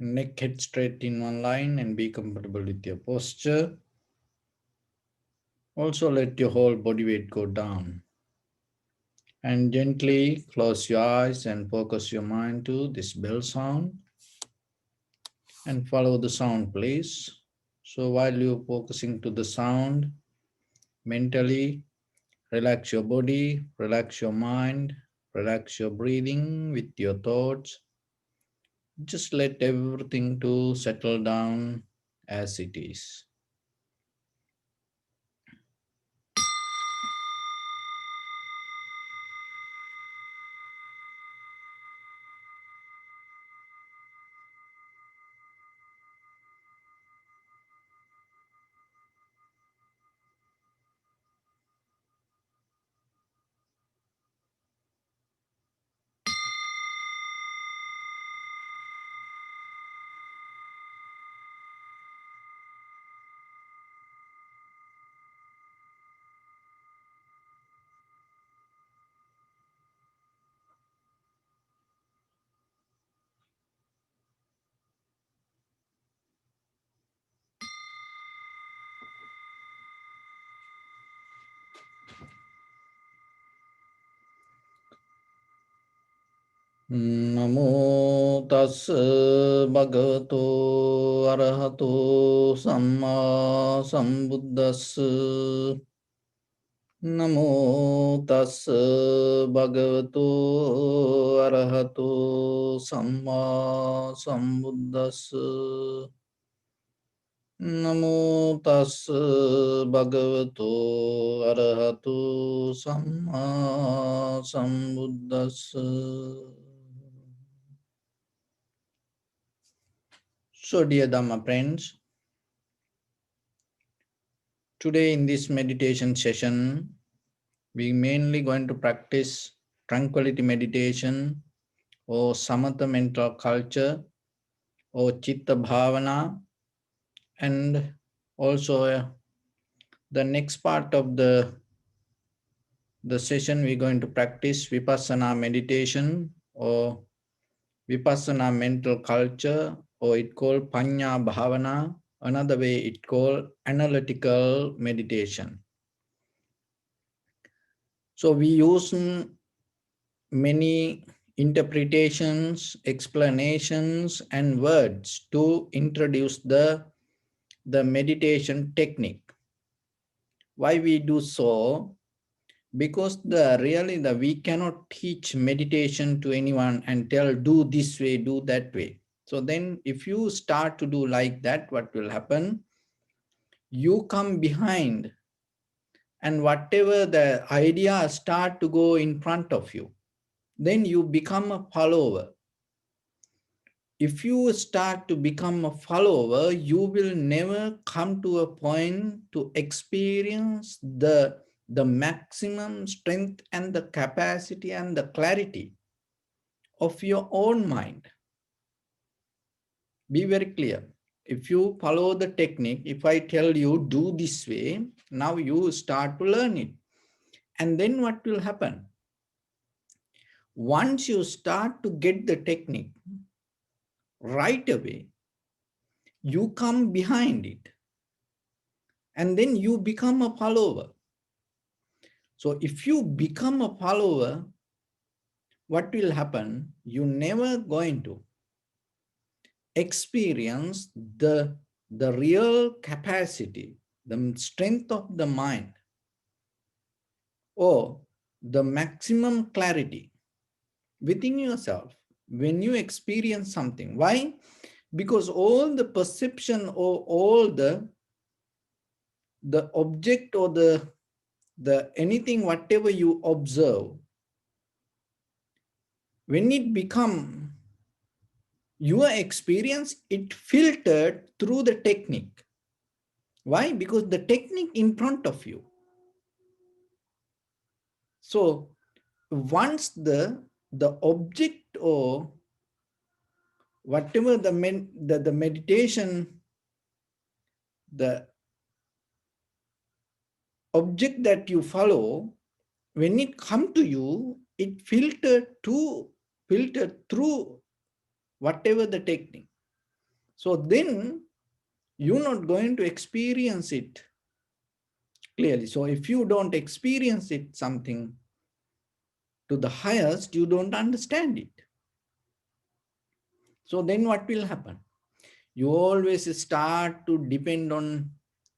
Neck head straight in one line and be comfortable with your posture. Also let your whole body weight go down. And gently close your eyes and focus your mind to this bell sound. And follow the sound, please. So while you're focusing to the sound, mentally relax your body, relax your mind, relax your breathing with your thoughts. Just let everything to settle down as it is. Namo tassa bhagavato arahato samma sambuddhassa. Namo tassa bhagavato arahato samma sambuddhassa. Namo tassa bhagavato arahato samma sambuddhassa. So, dear Dhamma friends, today in this meditation session, we mainly going to practice tranquility meditation or samatha mental culture or chitta bhavana, and also the next part of the session we're going to practice vipassana meditation or vipassana mental culture, or it called panya bhavana. Another way it called analytical meditation. So we use many interpretations, explanations, and words to introduce the meditation technique. Why we do so? Because we cannot teach meditation to anyone and tell do this way, do that way. So then if you start to do like that, what will happen? You come behind, and whatever the idea start to go in front of you, then you become a follower. If you start to become a follower, you will never come to a point to experience the maximum strength and the capacity and the clarity of your own mind. Be very clear. If you follow the technique, if I tell you do this way, now you start to learn it. And then what will happen? Once you start to get the technique right away, you come behind it. And then you become a follower. So if you become a follower, what will happen? You're never going to experience the real capacity, the strength of the mind, or the maximum clarity within yourself when you experience something. Why? Because all the perception or all the object or the anything, whatever you observe, when it become your experience, it filtered through the technique. Why? Because the technique in front of you. So once the object or whatever the meditation, the object that you follow, when it come to you, it filtered through whatever the technique. So then you're not going to experience it clearly. So if you don't experience it something to the highest, you don't understand it. So then what will happen? You always start to depend on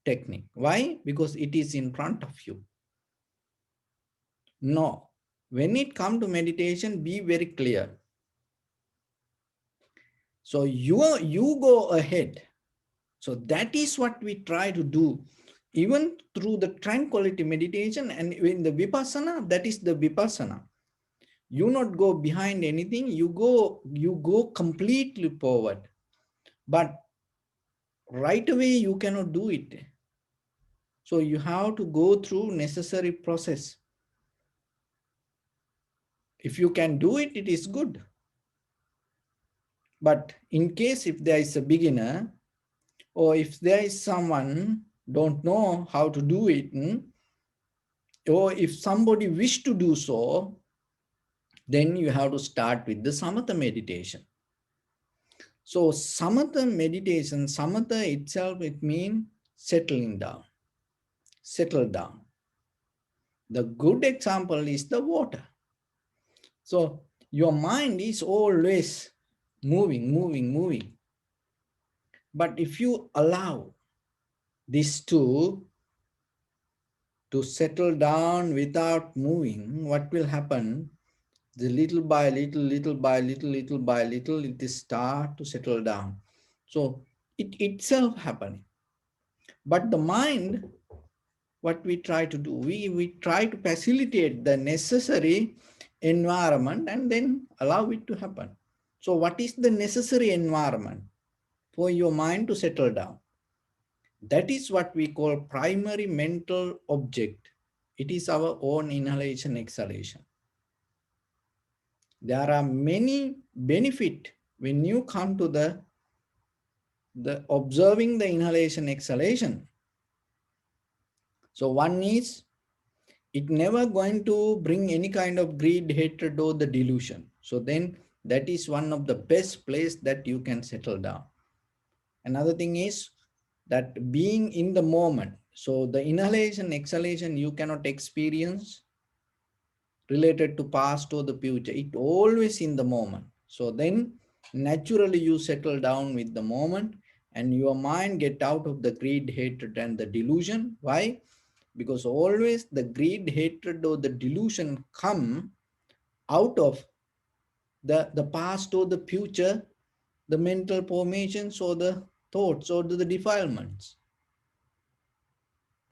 technique. Why? Because it is in front of you. No. When it comes to meditation, be very clear. So you go ahead. So that is what we try to do. Even through the tranquility meditation and in the vipassana, that is the vipassana. You not go behind anything, you go completely forward. But right away you cannot do it. So you have to go through necessary process. If you can do it, it is good. But in case if there is a beginner, or if there is someone don't know how to do it, or if somebody wish to do so, then you have to start with the samatha meditation. So samatha meditation, samatha itself, it means settling down, settle down. The good example is the water. So your mind is always moving. But if you allow this to settle down without moving, what will happen? The little by little, it is start to settle down. So it itself happening. But the mind, what we try to do, we try to facilitate the necessary environment and then allow it to happen. So what is the necessary environment for your mind to settle down? That is what we call primary mental object. It is our own inhalation, exhalation. There are many benefits when you come to the observing the inhalation, exhalation. So one is, it never going to bring any kind of greed, hatred, or the delusion. So then that is one of the best place that you can settle down. Another thing is that being in the moment. So the inhalation, exhalation, you cannot experience related to past or the future. It always in the moment. So then naturally you settle down with the moment and your mind get out of the greed, hatred, and the delusion. Why? Because always the greed, hatred, or the delusion come out of the past or the future, the mental formations or the thoughts or the defilements.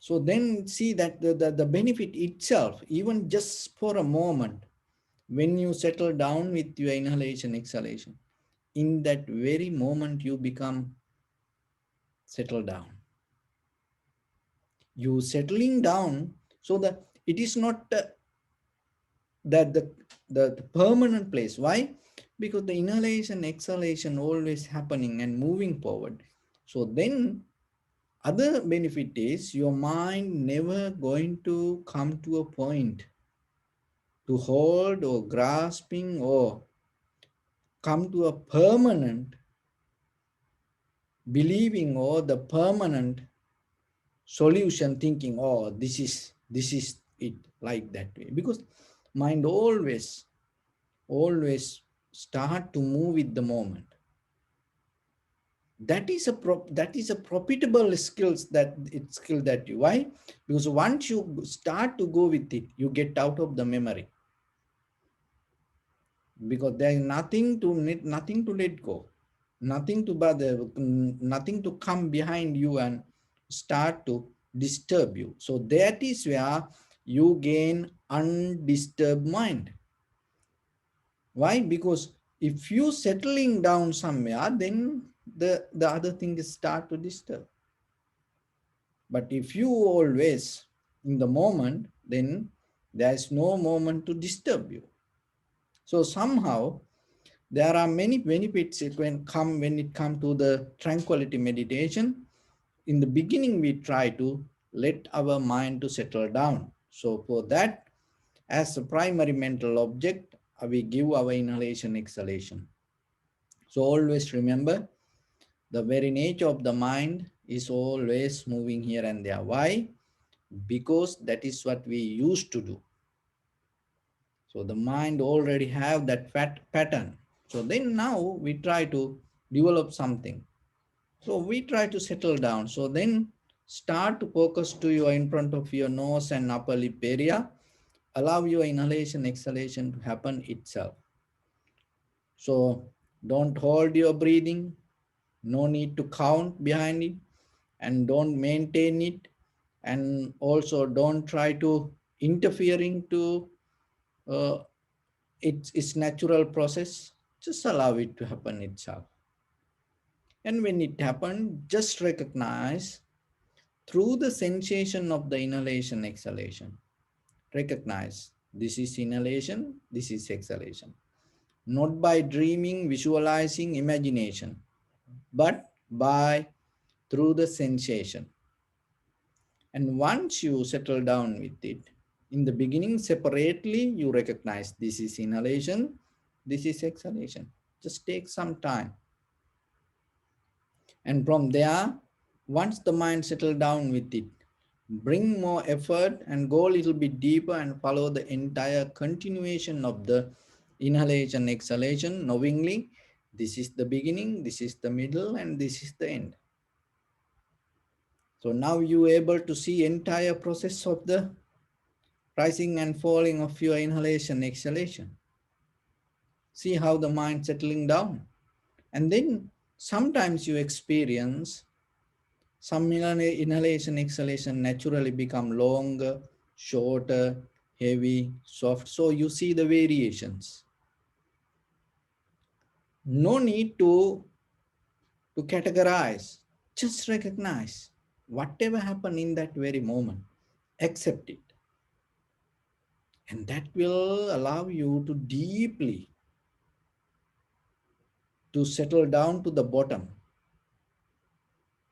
So then see that the benefit itself, even just for a moment, when you settle down with your inhalation, exhalation, in that very moment you become settled down. You settling down so that it is not that the permanent place. Why? Because the inhalation, exhalation always happening and moving forward. So then other benefit is your mind never going to come to a point to hold or grasping or come to a permanent believing or the permanent solution thinking, oh, this is it, like that way. Because mind always start to move with the moment. That is a profitable skill that you, why? Because once you start to go with it, you get out of the memory, because there is nothing to let go, nothing to bother, nothing to come behind you and start to disturb you. So that is where you gain undisturbed mind. Why? Because if you settling down somewhere, then the other things start to disturb. But if you always in the moment, then there is no moment to disturb you. So somehow there are many benefits when it comes to the tranquility meditation. In the beginning, we try to let our mind to settle down. So for that, as a primary mental object, we give our inhalation, exhalation. So always remember, The very nature of the mind is always moving here and there. Why? Because that is what we used to do. So the mind already have that pattern. So then now we try to develop something. So we try to settle down. So then start to focus to your in front of your nose and upper lip area. Allow your inhalation, exhalation to happen itself. So don't hold your breathing. No need to count behind it, and don't maintain it, and also don't try to interfering to uh, its natural process. Just allow it to happen itself. And when it happens, just recognize through the sensation of the inhalation, exhalation. Recognize this is inhalation, this is exhalation. Not by dreaming, visualizing, imagination, but by through the sensation. And once you settle down with it, in the beginning, separately, you recognize this is inhalation, this is exhalation. Just take some time. And from there, once the mind settle down with it, bring more effort and go a little bit deeper and follow the entire continuation of the inhalation, exhalation, knowingly. This is the beginning, this is the middle, and this is the end. So now you are able to see entire process of the rising and falling of your inhalation, exhalation. See how the mind settling down. And then sometimes you experience some inhalation, exhalation naturally become longer, shorter, heavy, soft. So you see the variations. No need to categorize. Just recognize whatever happened in that very moment. Accept it. And that will allow you to deeply to settle down to the bottom,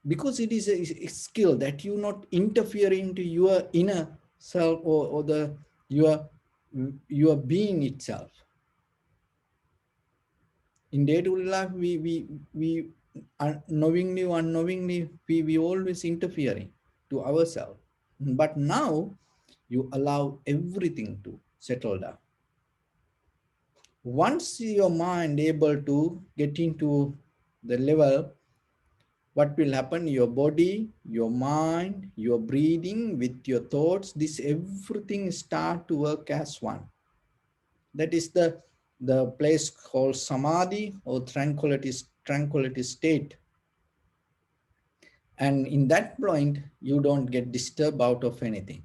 because it is a skill that you not interfere into your inner self, or the your being itself. In day-to-day life, we knowingly or unknowingly, we always interfering to ourselves. But now you allow everything to settle down. Once your mind able to get into the level, what will happen? Your body, your mind, your breathing with your thoughts, this everything start to work as one. That is the place called samadhi, or tranquility state. And in that point, you don't get disturbed out of anything.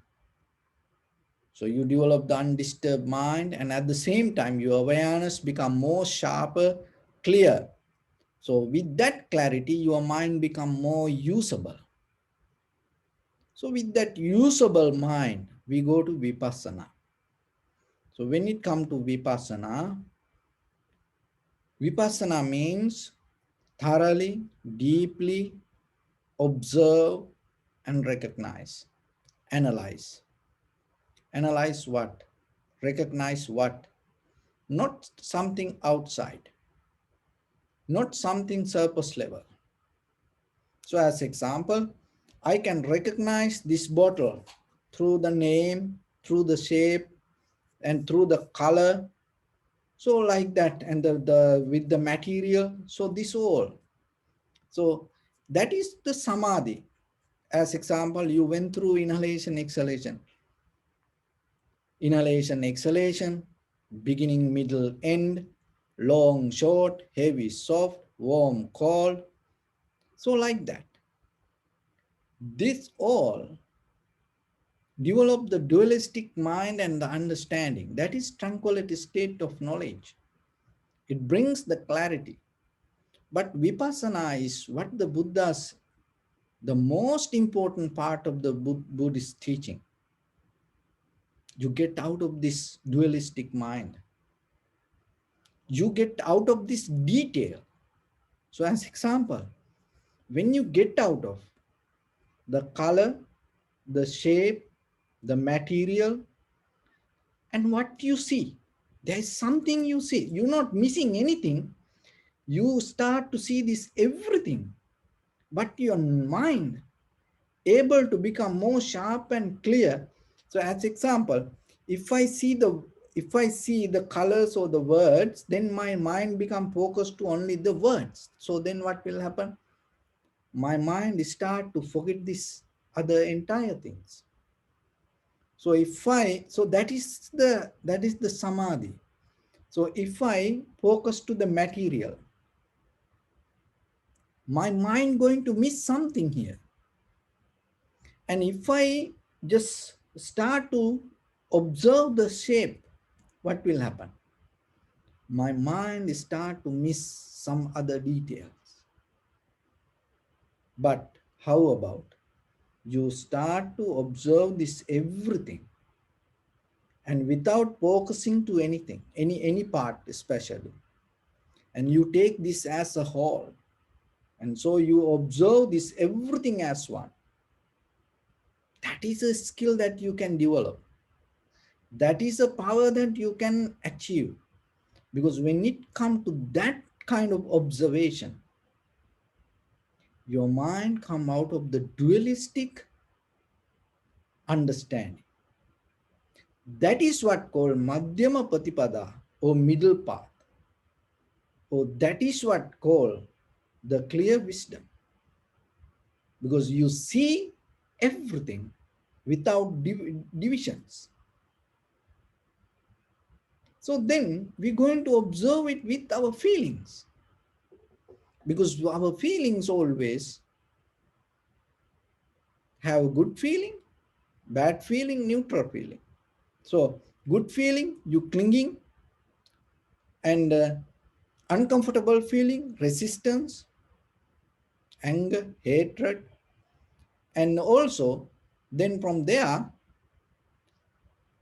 So you develop the undisturbed mind, and at the same time, your awareness become more sharper, clear. So with that clarity, your mind become more usable. So with that usable mind, we go to vipassana. So when it comes to vipassana, vipassana means thoroughly, deeply observe and recognize, analyze. Analyze what? Recognize what? Not something outside, not something surface level. So as example, I can recognize this bottle through the name, through the shape, and through the color. So like that, and the with the material. So this all. So that is the samadhi. As example, you went through inhalation, exhalation. Inhalation, exhalation, beginning, middle, end, long, short, heavy, soft, warm, cold. So like that. This all develop the dualistic mind and the understanding. That is tranquility state of knowledge. It brings the clarity. But vipassana is what the Buddha's, the most important part of the Buddhist teaching. You get out of this dualistic mind. You get out of this detail. So as example, when you get out of the color, the shape, the material, and what you see, there is something you see. You're not missing anything. You start to see this everything. but your mind able to become more sharp and clear. So as example, if I see the colors or the words, then my mind become focused to only the words. So then what will happen? My mind start to forget this other entire things. So that is the samadhi. So if I focus to the material, my mind going to miss something here. And if I just start to observe the shape, what will happen? My mind start to miss some other details. But how about you start to observe this everything, and without focusing to anything, any part especially, and you take this as a whole, and so you observe this everything as one. That is a skill that you can develop. That is a power that you can achieve. Because when it comes to that kind of observation, your mind come out of the dualistic understanding. That is what called Madhyama Patipada, or middle path. Or that is what called the clear wisdom. Because you see everything without divisions. So then we're going to observe it with our feelings. Because our feelings always have a good feeling, bad feeling, neutral feeling. So good feeling, you clinging, and uncomfortable feeling, resistance, anger, hatred, and also then from there,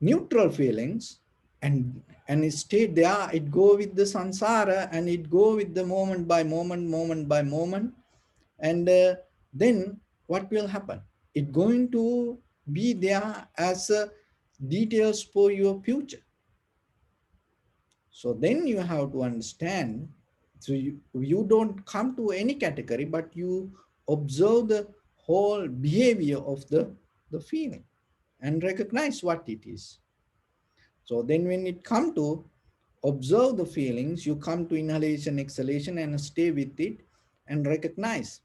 neutral feelings, and it stay there. It go with the samsara, and it go with the moment by moment, moment by moment, and then what will happen? It going to be there as details for your future. So then you have to understand. So you don't come to any category, but you observe the whole behavior of the feeling and recognize what it is. So then when it come to observe the feelings, you come to inhalation, exhalation, and stay with it and recognize.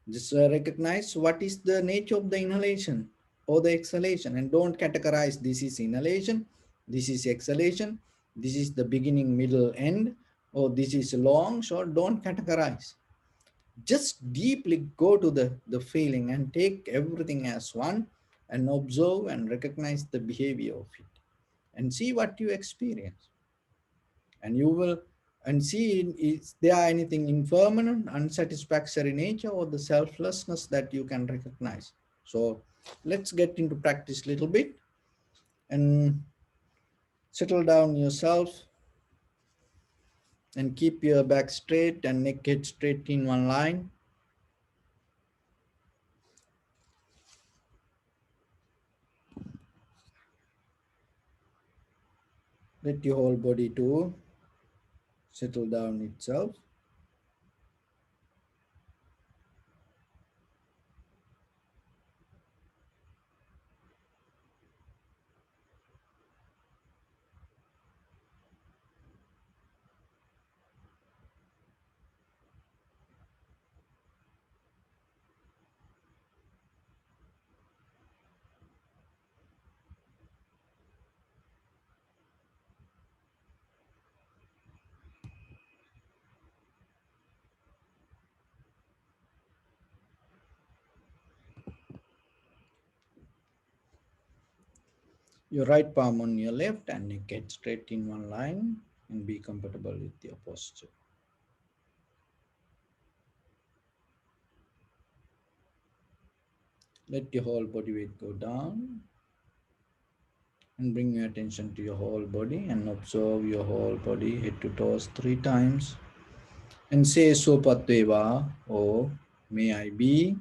Just recognize what is the nature of the inhalation or the exhalation, and don't categorize this is inhalation, this is exhalation, this is the beginning, middle, end, or this is long, short. Don't categorize. Just deeply go to the feeling and take everything as one and observe and recognize the behavior of it and see what you experience. And you will and see is there anything impermanent, unsatisfactory nature, or the selflessness that you can recognize. So let's get into practice a little bit and settle down yourself and keep your back straight and neck head straight in one line. Let your whole body to settle down itself. Your right palm on your left and neck head straight in one line, and be comfortable with your posture. Let your whole body weight go down and bring your attention to your whole body and observe your whole body head to toes 3 times and say Sopatveva, or may I be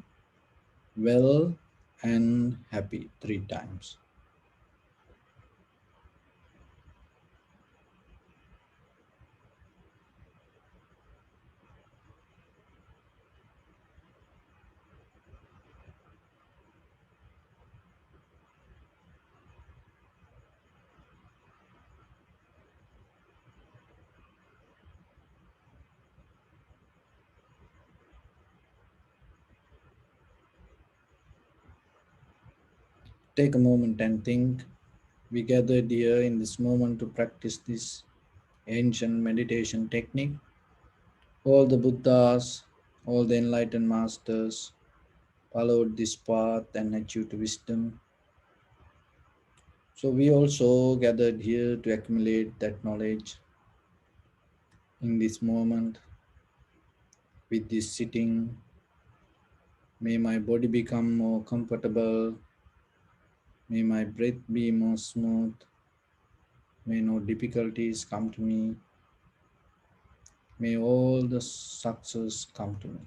well and happy 3 times. Take a moment and think. We gathered here in this moment to practice this ancient meditation technique. All the Buddhas, all the enlightened masters followed this path and achieved wisdom. So we also gathered here to accumulate that knowledge in this moment with this sitting. May my body become more comfortable. May my breath be more smooth. May no difficulties come to me. May all the success come to me.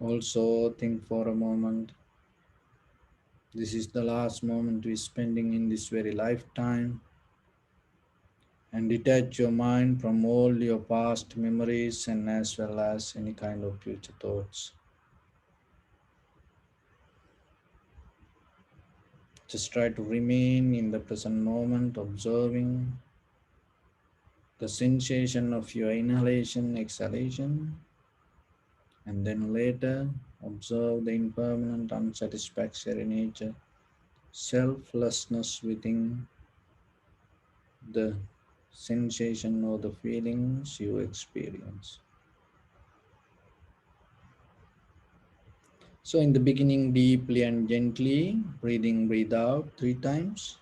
Also, think for a moment. This is the last moment we're spending in this very lifetime. And detach your mind from all your past memories and as well as any kind of future thoughts. Just try to remain in the present moment, observing the sensation of your inhalation, exhalation, and then later observe the impermanent, unsatisfactory nature, selflessness within the sensation or the feelings you experience. So, in the beginning, deeply and gently, breathing, breathe out 3 times,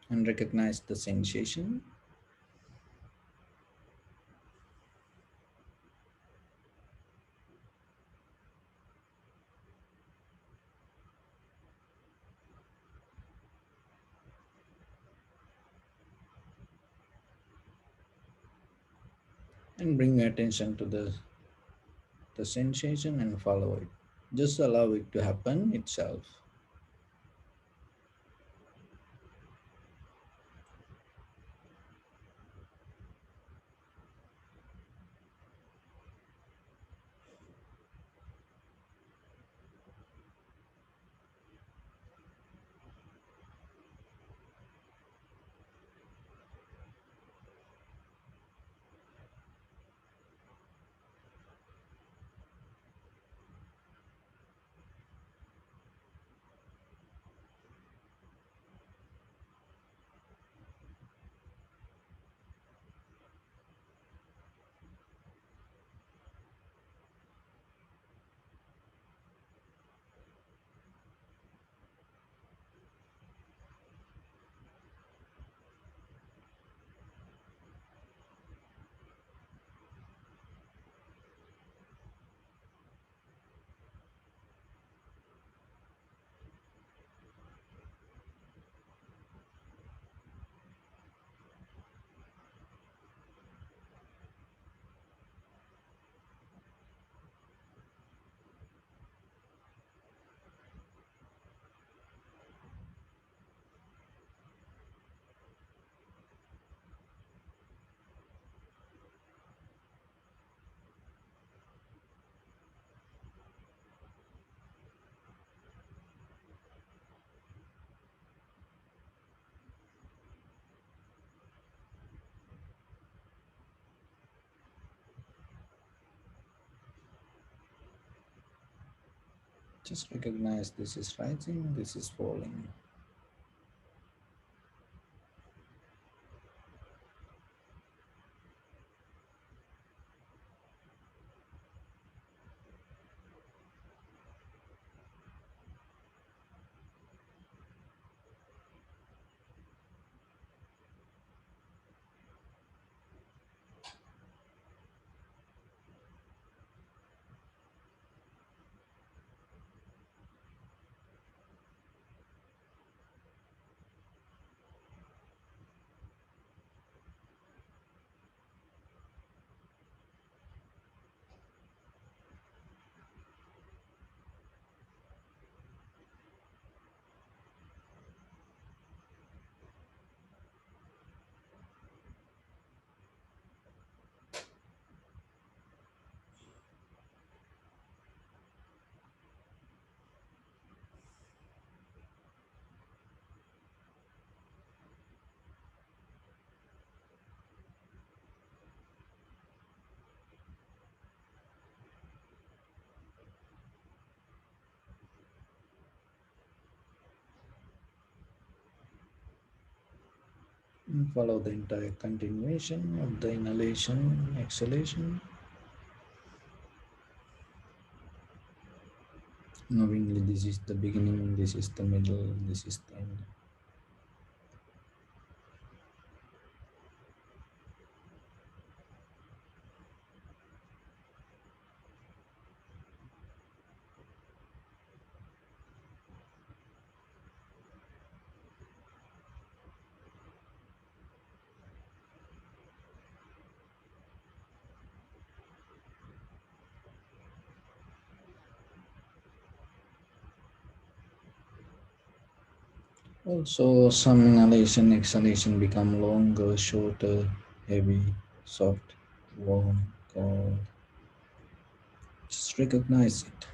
and recognize the sensation. And bring your attention to the sensation and follow it. Just allow it to happen itself. Just recognize this is rising, this is falling. Follow the entire continuation of the inhalation, exhalation. Knowingly, this is the beginning, this is the middle, this is the end. Also, some inhalation, exhalation become longer, shorter, heavy, soft, warm, cold. Just recognize it.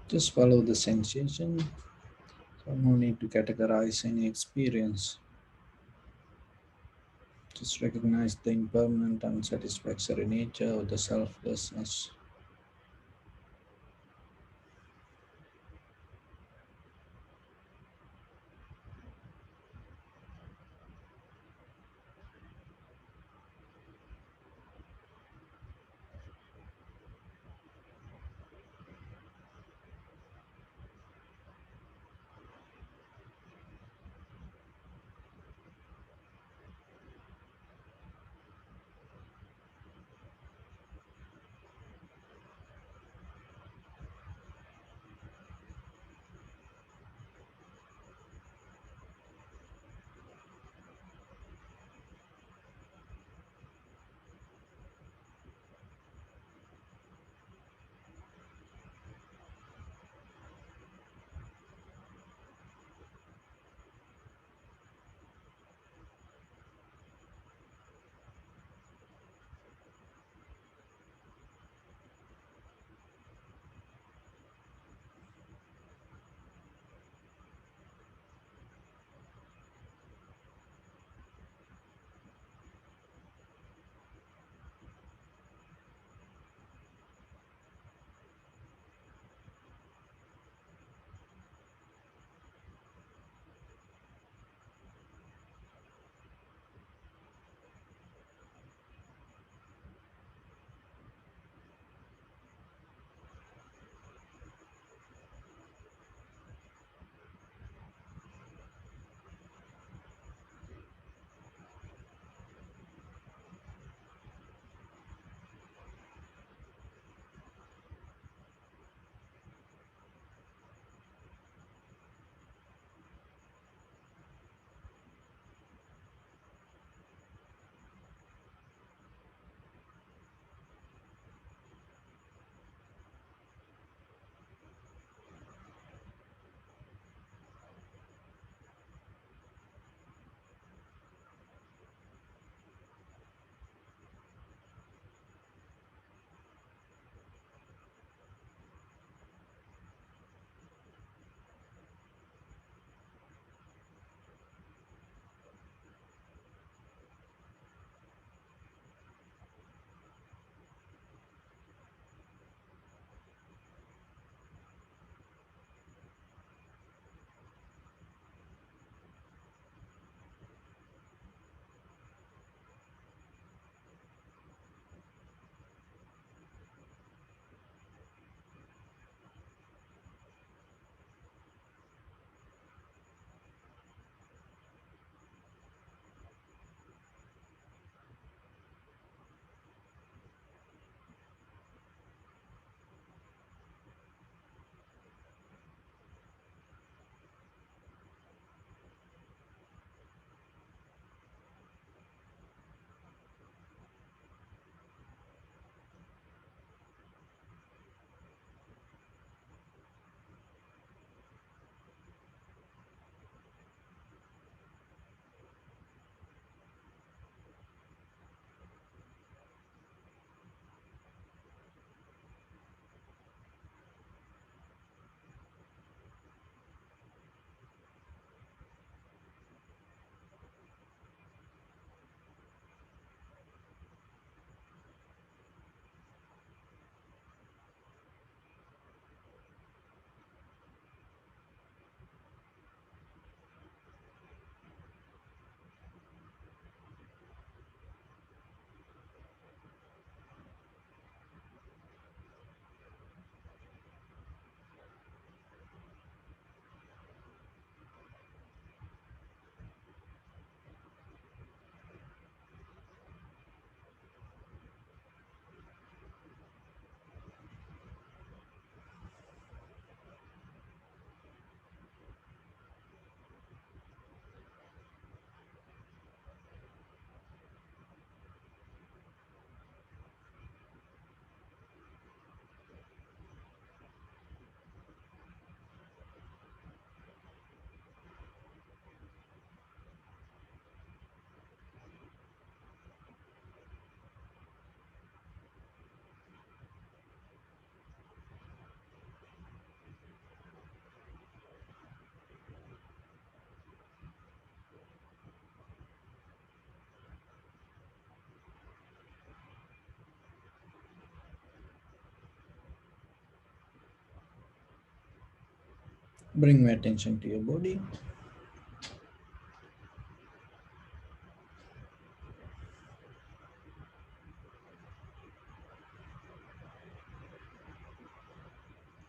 Just follow the sensation. So no need to categorize any experience. Just recognize the impermanent, unsatisfactory nature of the selflessness. Bring your attention to your body.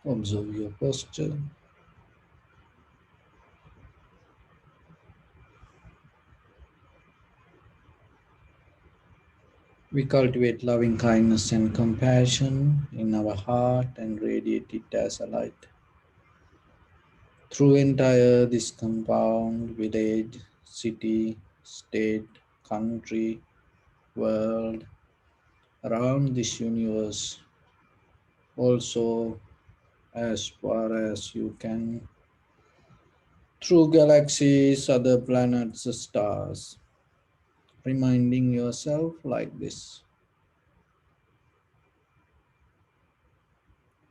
Observe your posture. We cultivate loving kindness and compassion in our heart and radiate it as a light through entire this compound, village, city, state, country, world, around this universe, also as far as you can, through galaxies, other planets, stars, reminding yourself like this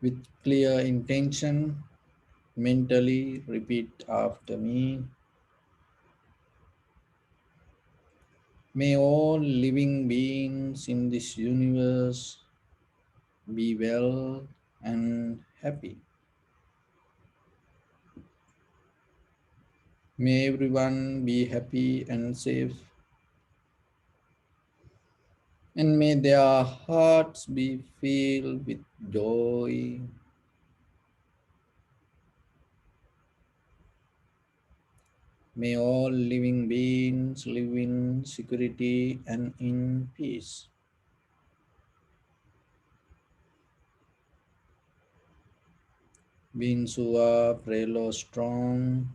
with clear intention. Mentally repeat after me. May all living beings in this universe be well and happy. May everyone be happy and safe, and may their hearts be filled with joy. May all living beings live in security and in peace. Beings who are frail or strong,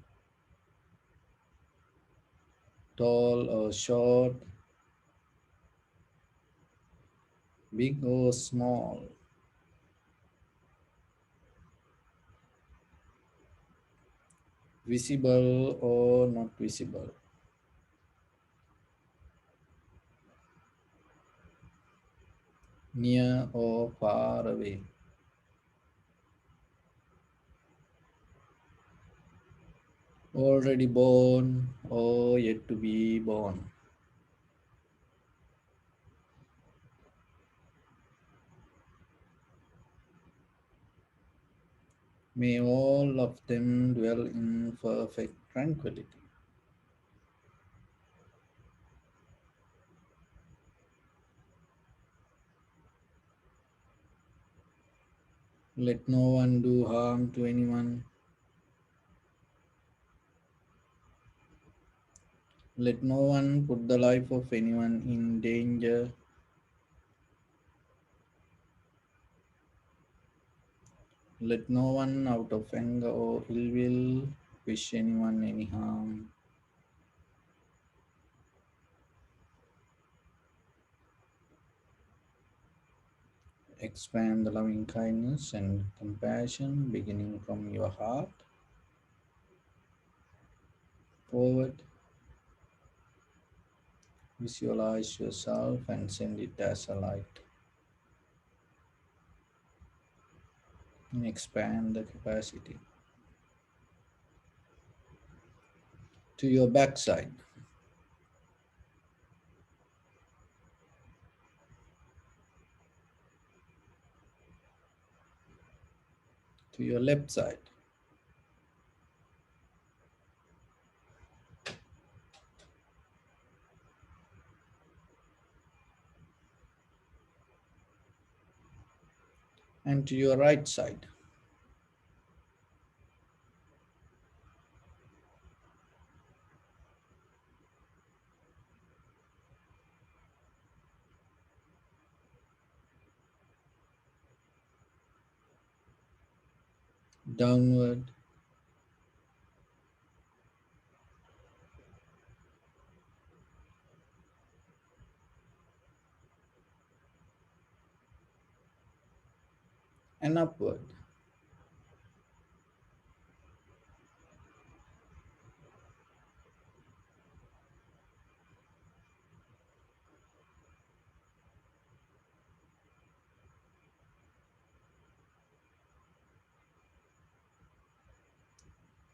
tall or short, big or small, visible or not visible, near or far away, already born or yet to be born. May all of them dwell in perfect tranquility. Let no one do harm to anyone. Let no one put the life of anyone in danger. Let no one out of anger or ill will wish anyone any harm. Expand the loving kindness and compassion beginning from your heart forward. Visualize yourself and send it as a light. And expand the capacity to your backside, to your left side, and to your right side. Downward and upward.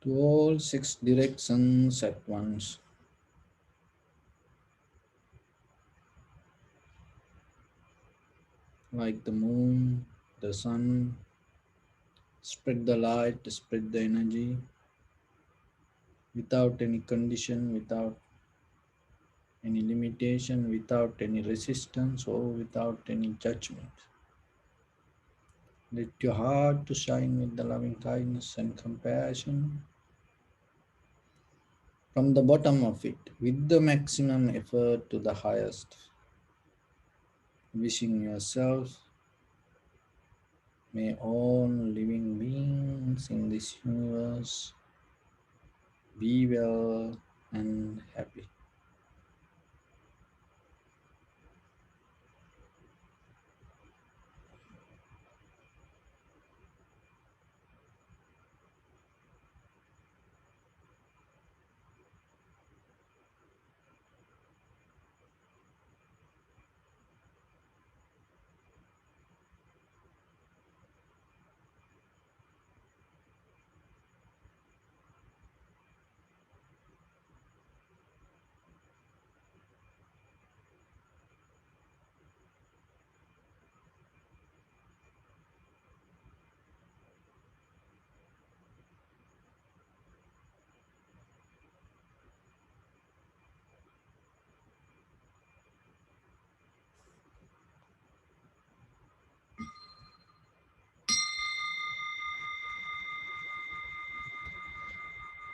To all six directions at once, like the moon, the sun. Spread the light, spread the energy. without any condition, without any limitation, without any resistance, or without any judgment. Let your heart to shine with the loving kindness and compassion from the bottom of it, with the maximum effort to the highest. Wishing yourself, may all living beings in this universe be well and happy.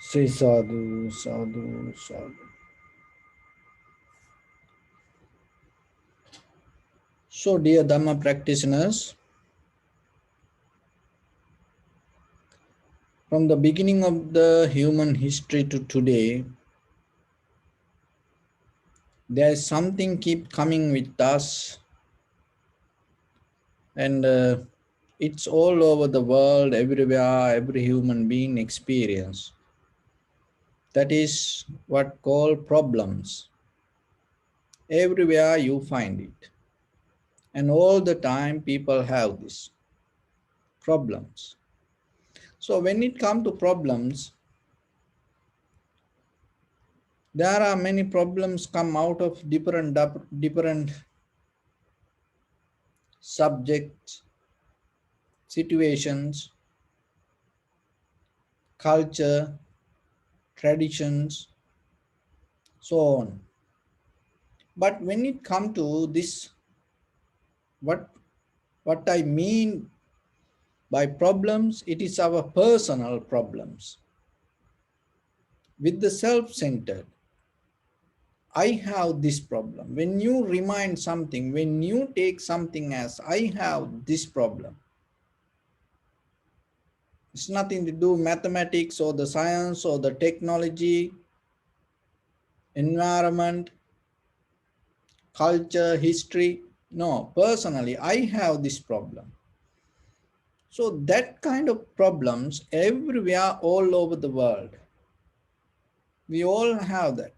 Say sadhu, sadhu, sadhu. So, dear Dhamma practitioners, from the beginning of the human history to today, there is something keep coming with us, and it's all over the world, everywhere, every human being experience. That is what called problems. Everywhere you find it, and all the time people have this problems. So when it comes to problems, there are many problems come out of different subjects, situations, culture, traditions, so on. But when it comes to this, what what I mean by problems, it is our personal problems with the self-centered. I have this problem. When you remind something, when you take something as I have this problem, it's nothing to do mathematics or the science or the technology, environment, culture, history. No, personally, I have this problem. So that kind of problems everywhere all over the world. We all have that.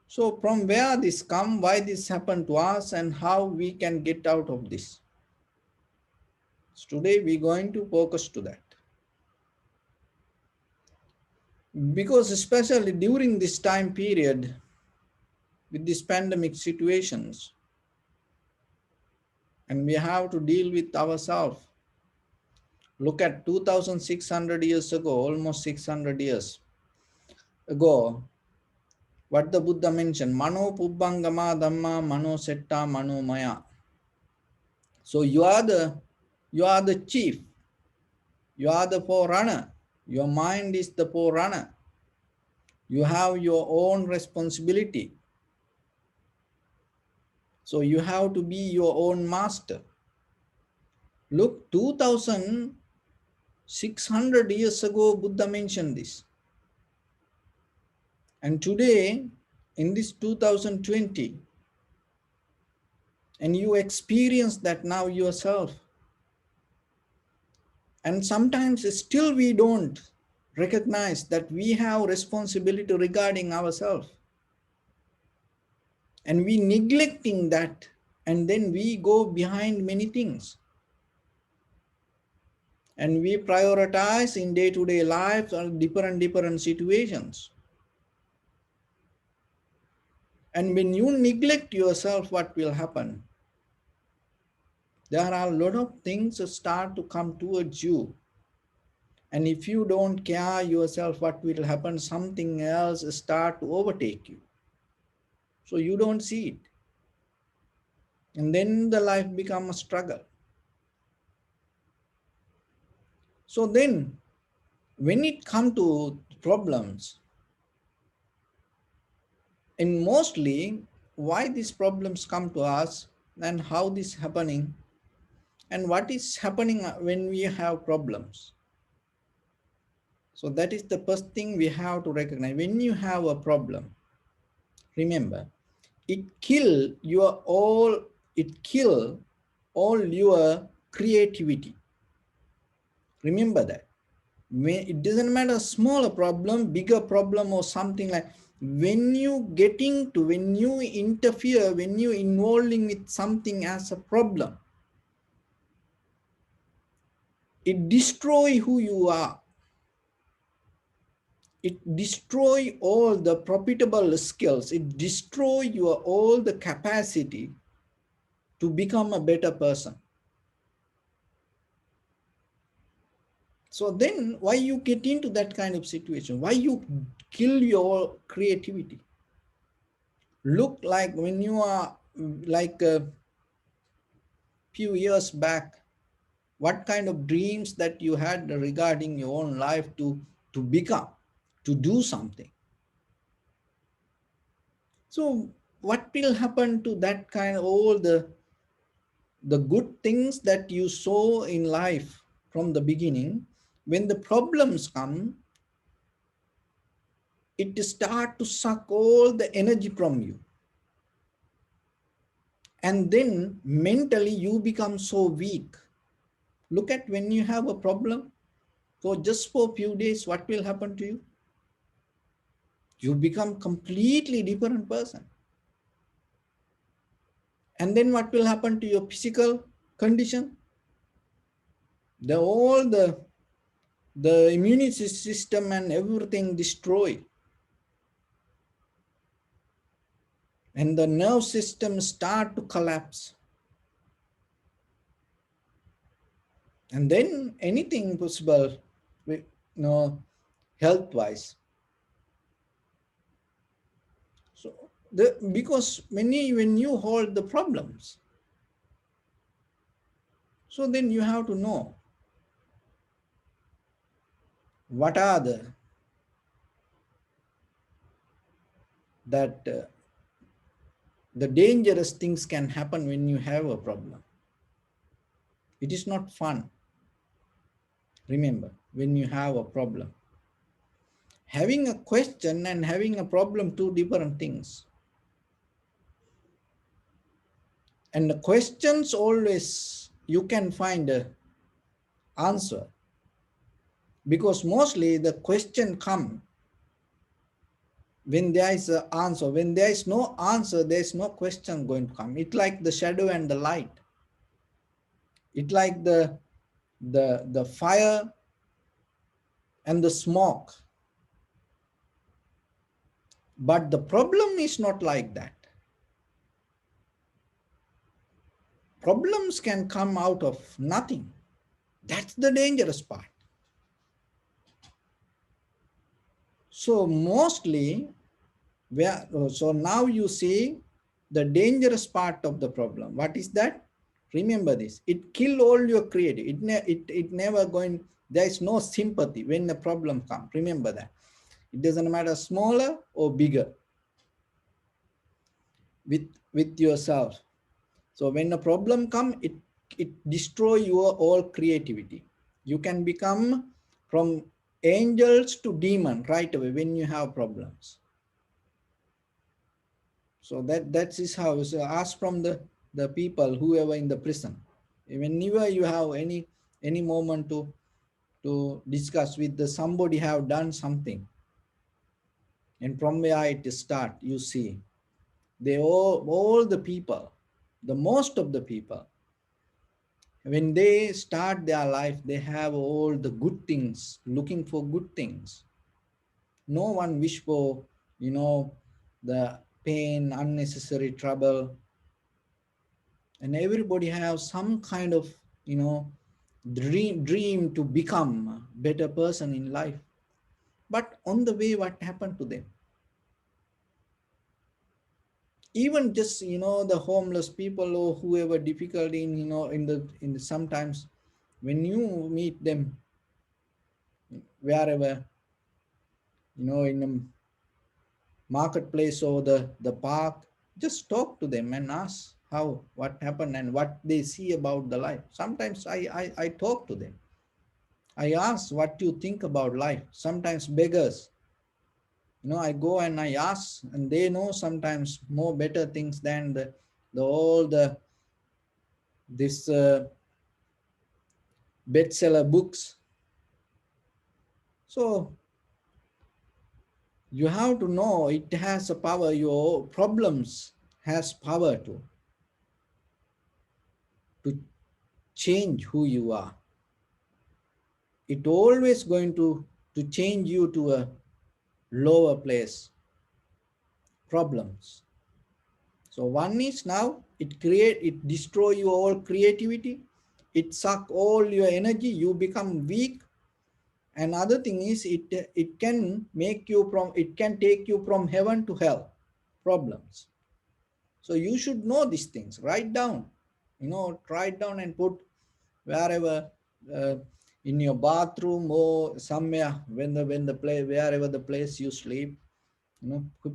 So from where this come, why this happened to us, and how we can get out of this. So today we're going to focus to that. Because especially during this time period, with these pandemic situations, and we have to deal with ourselves. Look at 2600 years ago, almost 600 years ago, what the Buddha mentioned, Mano Pubbangama Dhamma Mano Setta Mano Maya. So you are the chief, you are the forerunner, your mind is the forerunner. You have your own responsibility. So you have to be your own master. Look, 2600 years ago, Buddha mentioned this. And today, in this 2020, and you experience that now yourself. And sometimes still we don't recognize that we have responsibility regarding ourselves. And we neglecting that, and then we go behind many things. And we prioritize in day-to-day lives or different situations. And when you neglect yourself, what will happen? There are a lot of things that start to come towards you. And if you don't care yourself, what will happen? Something else start to overtake you. So you don't see it. And then the life become a struggle. So then when it come to problems, and mostly why these problems come to us and how this happening and what is happening when we have problems. So that is the first thing we have to recognize. When you have a problem, remember, it kill your all, it kill all your creativity. Remember that. It doesn't matter smaller problem, bigger problem or something like, when you getting to, when you interfere, when you involving with something as a problem, it destroy who you are. It destroy all the profitable skills. It destroy your all the capacity to become a better person. So then why you get into that kind of situation? Why you kill your creativity? Look, like when you are like a few years back, what kind of dreams that you had regarding your own life to become, to do something. So what will happen to that kind of all the good things that you saw in life from the beginning? When the problems come, it start to suck all the energy from you. And then mentally you become so weak. Look at when you have a problem, so just for a few days, what will happen to you? You become completely different person. And then what will happen to your physical condition? The immunity system and everything destroyed. And the nerve system start to collapse. And then anything possible, health-wise. So because when you hold the problems, so then you have to know what are the dangerous things can happen when you have a problem. It is not fun. Remember, when you have a problem, having a question and having a problem, two different things. And the questions always you can find a answer, because mostly the question come when there is an answer. When there is no answer, there is no question going to come. It's like the shadow and the light. It's like the fire and the smoke. But the problem is not like that. Problems can come out of nothing. That's the dangerous part. So mostly, so now you see the dangerous part of the problem. What is that? Remember this. It kill all your creativity. It never going. There is no sympathy when the problem comes. Remember that. It doesn't matter smaller or bigger with yourself. So when a problem comes, it destroy your all creativity. You can become from angels to demon right away when you have problems. So that is how. So ask from the people, whoever in the prison. Whenever you have any moment to discuss with somebody have done something, and from where it start, you see, they all the people, the most of the people, when they start their life, they have all the good things, looking for good things. No one wish for, the pain, unnecessary trouble. And everybody have some kind of, dream to become a better person in life. But on the way, what happened to them? Even just, the homeless people or whoever difficult in, in the sometimes when you meet them wherever, in a marketplace or the park, just talk to them and ask how, what happened and what they see about the life. Sometimes I talk to them. I ask what you think about life. Sometimes beggars, I go and I ask, and they know sometimes more better things than the all the this bestseller books. So you have to know it has a power. Your problems has power to change who you are. It always going to change you to a lower place. Problems. So one is now it destroy your all creativity. It suck all your energy. You become weak. Another thing is it can it can take you from heaven to hell. Problems. So you should know these things. Write down. Write down and put wherever, uh, in your bathroom or somewhere, when the place, wherever the place you sleep,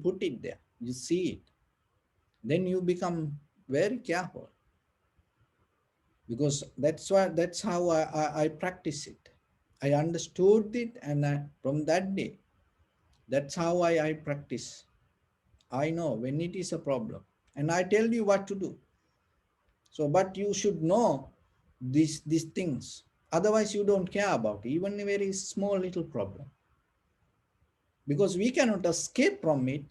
put it there. You see it. Then you become very careful, because that's how I practice it. I understood it, and from that day, that's how I practice. I know when it is a problem, and I tell you what to do. So, but you should know these things. Otherwise, you don't care about it, even a very small little problem, because we cannot escape from it.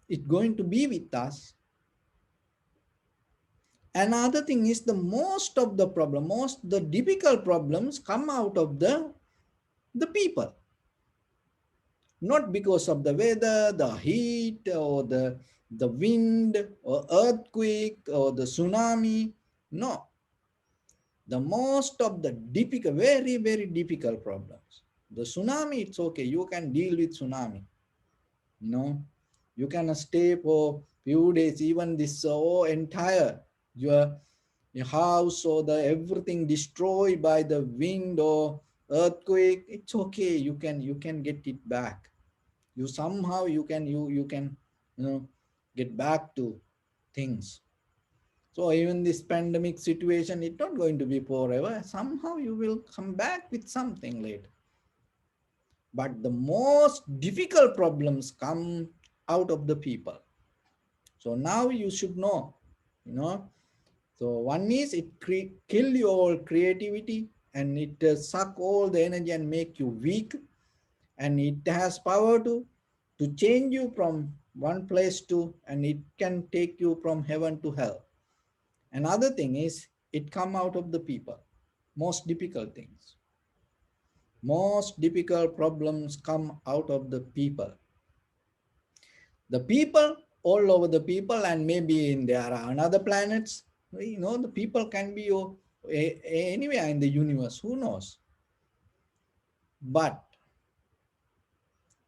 It's going to be with us. Another thing is most the difficult problems come out of the people, not because of the weather, the heat, or the wind, or earthquake, or the tsunami. No, the most of the difficult, very, very difficult problems. The tsunami, it's okay. You can deal with tsunami. You can stay for few days, even this entire your house or the everything destroyed by the wind or earthquake. It's okay. You can get it back. You somehow you can get back to things. So even this pandemic situation, it's not going to be forever. Somehow you will come back with something later. But the most difficult problems come out of the people. So now you should know, you know. So one is it kill your creativity, and it suck all the energy and make you weak, and it has power to change you from one place to, and it can take you from heaven to hell. Another thing is it come out of the people. Most difficult things, most difficult problems come out of the people. The people all over the people, and maybe in there are another planets. The people can be anywhere in the universe. Who knows? But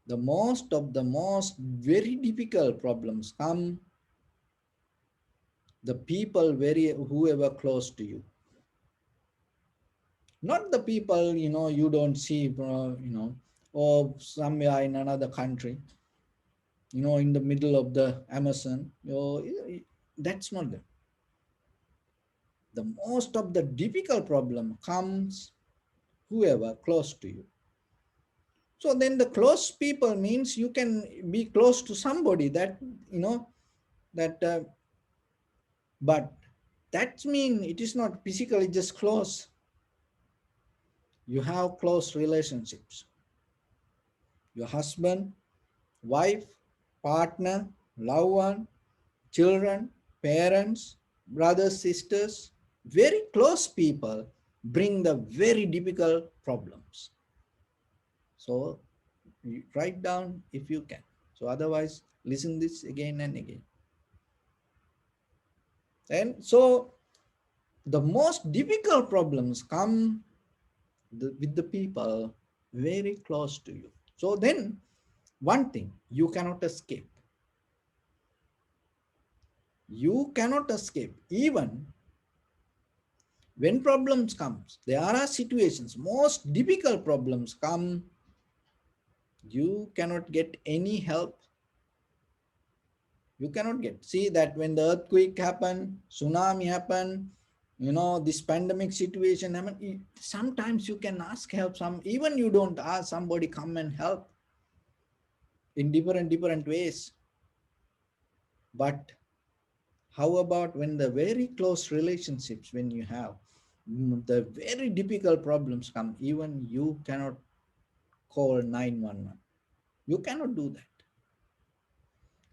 the most very difficult problems come the people very whoever close to you, not the people you don't see, or somewhere in another country, in the middle of the Amazon. That's not the most of the difficult problem comes whoever close to you. So then the close people means you can be close to somebody that that but that mean it is not physically just close. You have close relationships. Your husband, wife, partner, loved one, children, parents, brothers, sisters, very close people bring the very difficult problems. So you write down if you can. So otherwise, listen this again and again. And so the most difficult problems come with the people very close to you. So then, one thing you cannot escape. You cannot escape. Even when problems comes, there are situations, most difficult problems come, you cannot get any help. You cannot get. See that when the earthquake happen, tsunami happen, this pandemic situation happen, sometimes you can ask help. Some even you don't ask, somebody come and help in different ways. But how about when the very close relationships, when you have the very difficult problems come, even you cannot call 911. You cannot do that.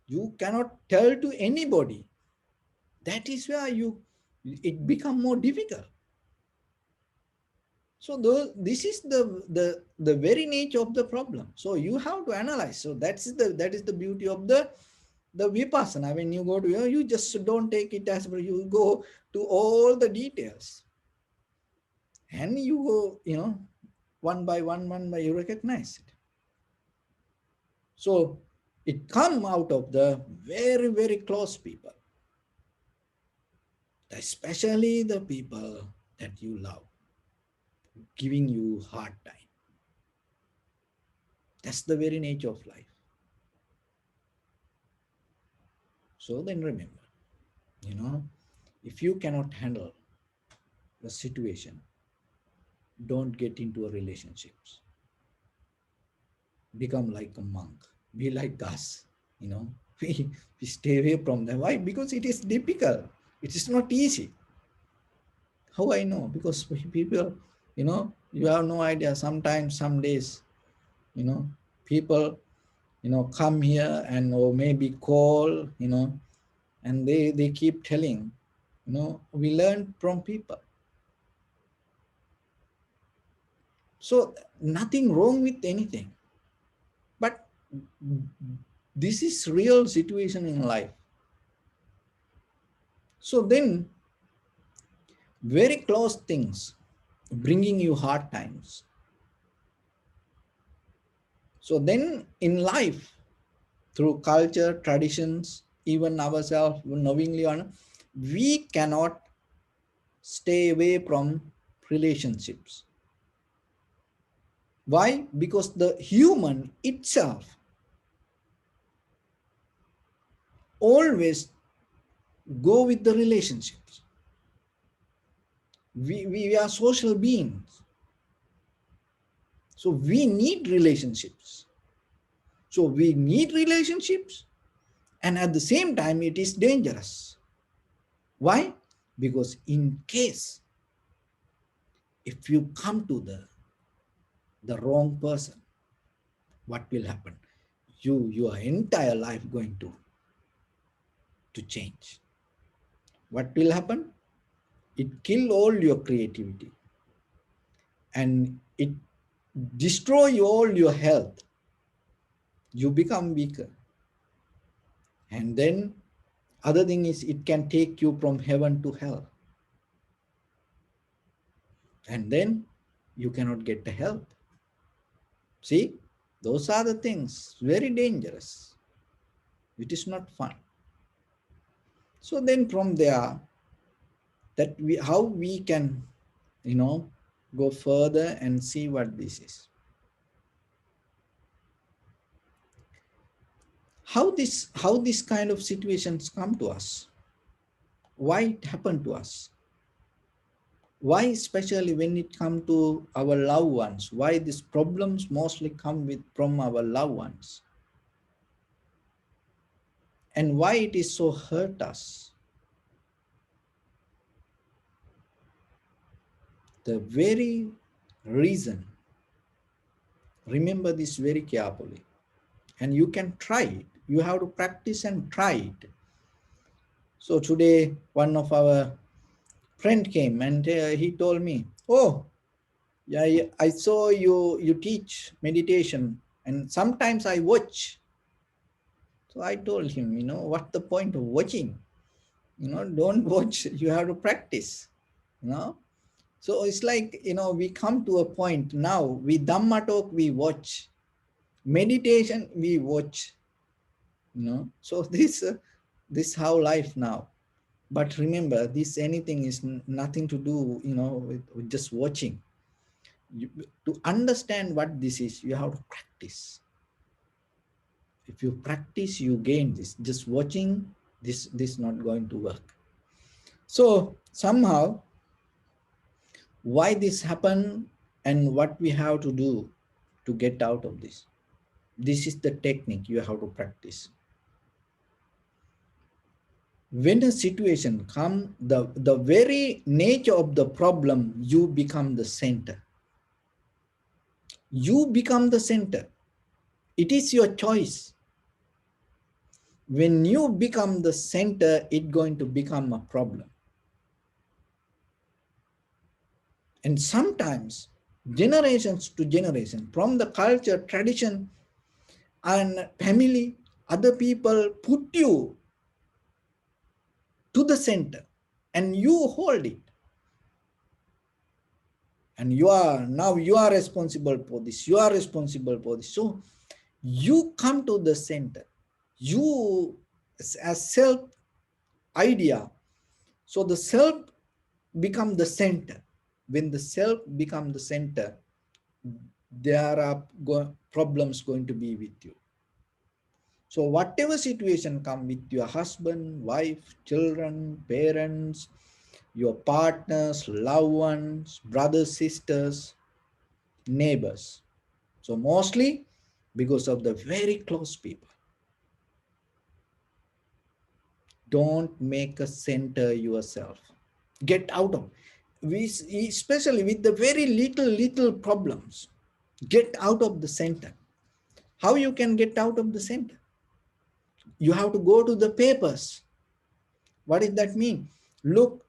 You cannot tell to anybody. That is where it become more difficult. So this is the very nature of the problem. So you have to analyze. So that is the beauty of the vipassana. When you go to you just don't take it as you go to all the details, and you go one by you recognize it. So it come out of the very close people, especially the people that you love, giving you hard time. That's the very nature of life. So then remember, if you cannot handle the situation, don't get into a relationships. Become like a monk. Be like us. You know, we stay away from them. Why? Because it is difficult. It is not easy. How I know? Because people, you have no idea. Sometimes, some days, people, come here and or maybe call, and they keep telling, we learn from people. So nothing wrong with anything, but this is real situation in life. So then very close things bringing you hard times. So then in life, through culture, traditions, even ourselves knowingly or not, we cannot stay away from relationships. Why? Because the human itself always go with the relationships. We are social beings. So we need relationships. So we need relationships, and at the same time it is dangerous. Why? Because in case if you come to the wrong person, what will happen? Your entire life going to change. What will happen? It kill all your creativity, and it destroy all your health. You become weaker, and then other thing is it can take you from heaven to hell, and then you cannot get the help. See, those are the things very dangerous. It is not fun. So then from there, that how we can go further and see what this is, how this kind of situations come to us, why it happened to us, why especially when it come to our loved ones, why these problems mostly come from our loved ones, and why it is so hurt us. The very reason, remember this very carefully, and you can try it. You have to practice and try it. So today one of our friend came and he told me, oh yeah, I saw you teach meditation and sometimes I watch. So I told him, what the point of watching? Don't watch, you have to practice. you know So it's like, we come to a point now, we Dhamma talk, we watch. Meditation, we watch. So this how life now. But remember, this anything is nothing to do, with just watching. To understand what this is, you have to practice. If you practice, you gain this. Just watching, this not going to work. So somehow, why this happen and what we have to do to get out of this. This is the technique you have to practice. When a situation come, the very nature of the problem, you become the center. You become the center. It is your choice. When you become the center, it's going to become a problem. And sometimes, generations to generation, from the culture, tradition, and family, other people put you to the center and you hold it. And you are responsible for this. You are responsible for this. So you come to the center. You as self idea. So the self become the center. When the self become the center, there are problems going to be with you. So whatever situation come with your husband, wife, children, parents, your partners, loved ones, brothers, sisters, neighbors. So mostly because of the very close people. Don't make a center yourself. Get out of, especially with the very little problems. Get out of the center. How you can get out of the center? You have to go to the papers. What does that mean? Look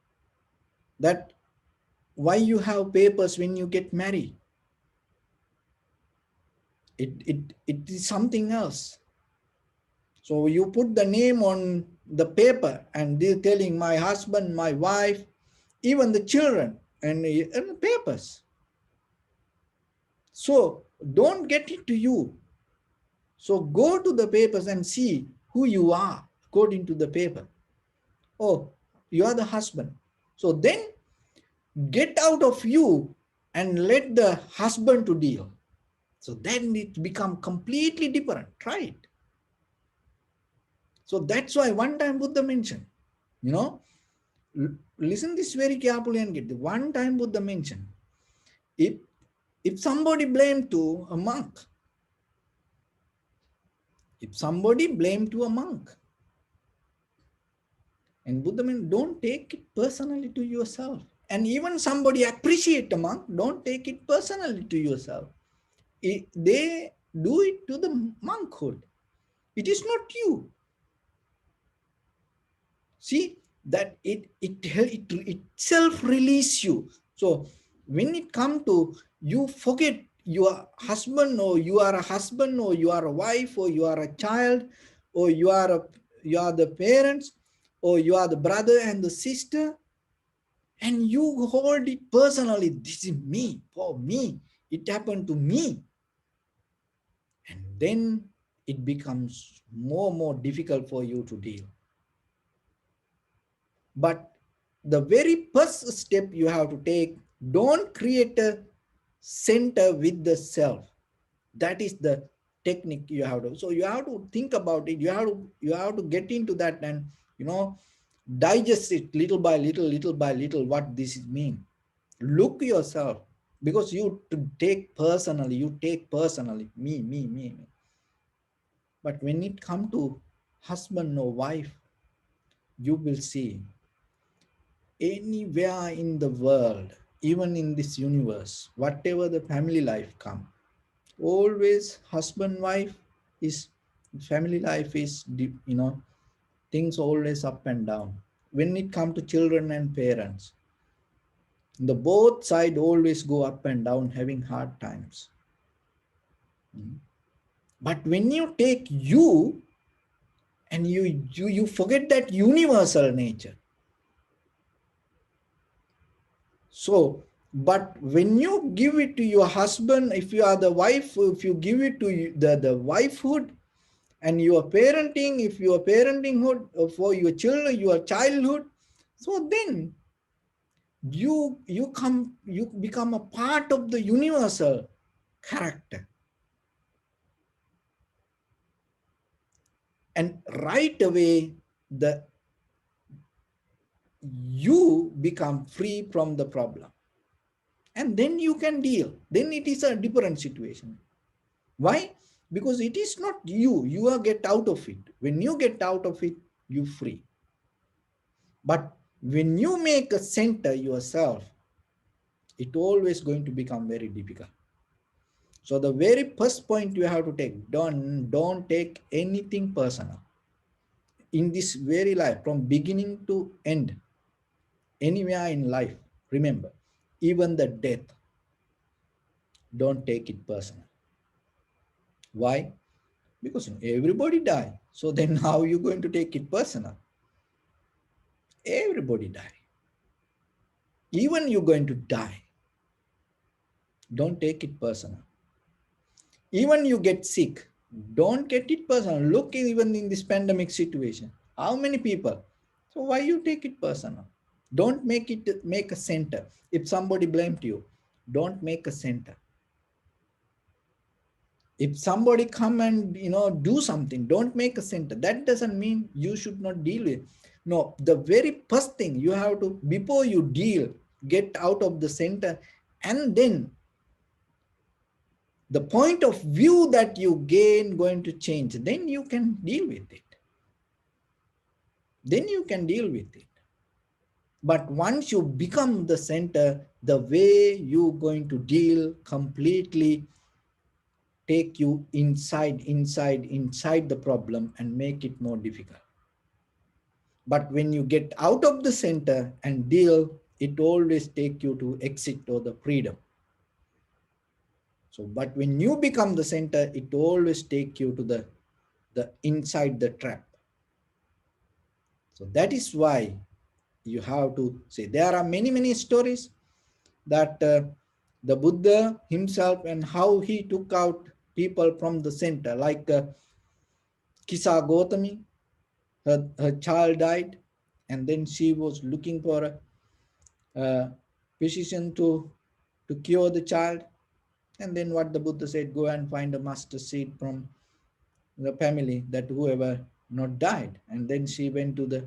that why you have papers when you get married. It is something else. So you put the name on the paper and they're telling my husband, my wife, even the children and the papers. So don't get it to you. So go to the papers and see who you are according to the paper. Oh, you are the husband. So then get out of you and let the husband to deal. So then it become completely different. Try it. So that's why one time Buddha mentioned, listen this very carefully and get it. One time Buddha mentioned, if somebody blamed to a monk, and Buddha meant don't take it personally to yourself. And even somebody appreciate a monk, don't take it personally to yourself. They do it to the monkhood. It is not you. See that it itself release you. So when it come to you forget your husband, or you are a husband, or you are a wife, or you are a child, or you are the parents, or you are the brother and the sister, and you hold it personally. This is me, for me, it happened to me. And then it becomes more difficult for you to deal. But the very first step you have to take, don't create a center with the self. That is the technique you have to. So you have to think about it. You have to get into that and digest it little by little what this mean. Look yourself, because you take personally, me. But when it come to husband or wife, you will see anywhere in the world, even in this universe, whatever the family life come, always husband, wife is, family life is, things always up and down. When it come to children and parents, the both side always go up and down, having hard times. But when you take you and you forget that universal nature. So But when you give it to your husband, if you are the wife, if you give it to the wifehood, and your parenting, if your parentinghood for your children, your childhood, so then you become a part of the universal character. And right away, the you become free from the problem. And then you can deal. Then it is a different situation. Why? Because it is not you. You are get out of it. When you get out of it, you free. But when you make a center yourself, it always going to become very difficult. So the very first point you have to take, don't take anything personal. In this very life, from beginning to end, anywhere in life, remember, even the death, don't take it personal. Why? Because everybody die. So then how are you going to take it personal? Everybody die. Even you're going to die. Don't take it personal. Even you get sick, don't get it personal. Look, even in this pandemic situation, how many people? So why you take it personal? Don't make a center. If somebody blamed you, don't make a center. If somebody come and do something, don't make a center. That doesn't mean you should not deal with. No, the very first thing you have to, before you deal, get out of the center, and then the point of view that you gain going to change. Then you can deal with it. Then you can deal with it. But once you become the center, the way you're going to deal completely take you inside the problem and make it more difficult. But when you get out of the center and deal, it always take you to exit or the freedom. So, but when you become the center, it always take you to the inside the trap. So that is why you have to say, there are many stories that the Buddha himself and how he took out people from the center, like Kisa Gautami, her child died, and then she was looking for a physician to cure the child. And then what the Buddha said, go and find a master seed from the family that whoever not died. And then she went to the